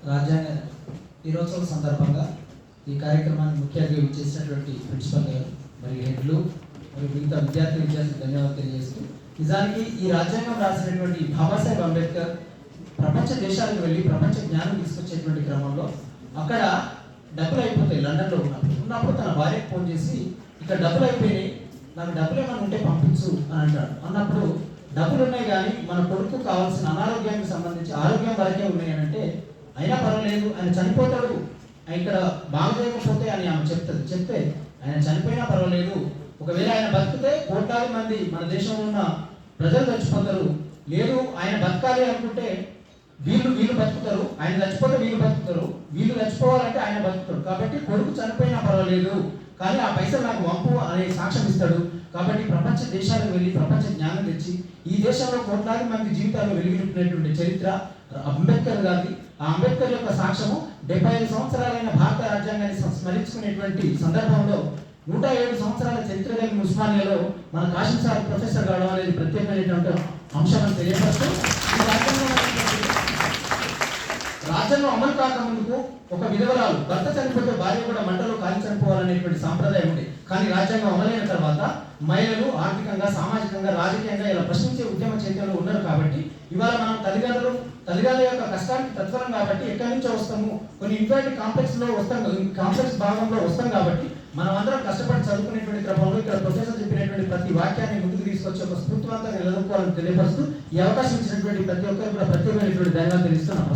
రాజ్యాంగ దినోత్సవం సందర్భంగా ఈ కార్యక్రమాన్ని ముఖ్య అతిథిగా ఇచ్చేసినటువంటి ప్రిన్సిపల్ గారు మరియు హెడ్లు మరియు మిగతా విద్యార్థులకు ధన్యవాదాలు తెలియజేస్తూ, నిజానికి ఈ రాజ్యాంగం రాసినటువంటి బాబాసాహెబ్ అంబేద్కర్ ప్రపంచ దేశాలకు వెళ్ళి ప్రపంచ జ్ఞానం తీసుకొచ్చేటువంటి క్రమంలో అక్కడ డబ్బులు అయిపోతాయి. లండన్లో ఉన్నప్పుడు తన భార్యకు ఫోన్ చేసి, ఇక్కడ డబ్బులు అయిపోయినాయి, నాకు డబ్బులు ఏమైనా ఉంటే పంపించు అని అంటాడు. అన్నప్పుడు డబ్బులు ఉన్నాయి కానీ మన కొడుకు కావాల్సిన అనారోగ్యానికి సంబంధించి ఆరోగ్యం వరకే ఉన్నాయి అని అంటే, అయినా పర్వాలేదు ఆయన చనిపోతాడు, ఇక్కడ బాగు చేయకపోతే అని ఆమె చెప్తే ఆయన చనిపోయినా పర్వాలేదు, ఒకవేళ ఆయన బతికితే కోట్లాది మంది మన దేశంలో ఉన్న ప్రజలు చచ్చిపోతారు, లేదు ఆయన బతకాలి అనుకుంటే వీళ్ళు బతుకుతారు, ఆయన చచ్చిపోతే వీళ్ళు బతుకుతారు, వీళ్ళు చచ్చిపోవాలంటే ఆయన బతుకుతాడు, కాబట్టి కొడుకు చనిపోయినా పర్వాలేదు కానీ ఆ పైసలు నాకు వంపు అనే సాక్ష్యం ఇస్తాడు. కాబట్టి ప్రపంచ దేశాలకు వెళ్ళి ప్రపంచ జ్ఞానం తెచ్చి ఈ దేశంలో కోట్లాది మంది జీవితాల్లో వెలిగినటువంటి చరిత్ర అంబేద్కర్ గారి. ఆ అంబేద్కర్ యొక్క సాక్ష్యము 75 సంవత్సరాలైన భారత రాజ్యాంగాన్ని స్మరించుకునేటువంటి సందర్భంలో 107 సంవత్సరాల చరిత్ర కలిగిన ఉస్మానియాలో మన కాశీం సార్ ప్రొఫెసర్ కావడం అనేది ప్రత్యేకమైనటువంటి అంశం అని తెలియపరుస్తూ, రాజ్యాంగం అమలు కాకముందుకు ఒక విధవరాలు భర్త చనిపోతే భార్య కూడా మంటలో కాలి చనిపోవాలనేటువంటి సాంప్రదాయం ఉంది. కానీ రాజ్యాంగం అమలైన తర్వాత మహిళలు ఆర్థికంగా, సామాజికంగా, రాజకీయంగా ఇలా ప్రశ్నించే ఉద్యమ చైతన్యంలో ఉన్నారు. కాబట్టి ఇవాళ మనం తల్లిదండ్రుల యొక్క కష్టానికి తత్వరం కాబట్టి ఎక్కడి నుంచో వస్తాము, కొన్ని ఇన్ఫాక్ట్ కాంప్లెక్స్ భాగంలో వస్తాం. కాబట్టి మనం అందరం కష్టపడి చదువుకునేటువంటి క్రమంలో ఇక్కడ ప్రొఫెసర్ చెప్పినటువంటి ప్రతి వాక్యాన్ని ముందుకు తీసుకొచ్చి ఒక స్ఫూర్తివంతంగా నిలదొక్కోవాలని తెలియపరుస్తూ, ఈ అవకాశం ఇచ్చినటువంటి ప్రతి ఒక్కరు కూడా ప్రత్యేకమైనటువంటి ధన్యవాదాలు తెలుస్తున్నాం.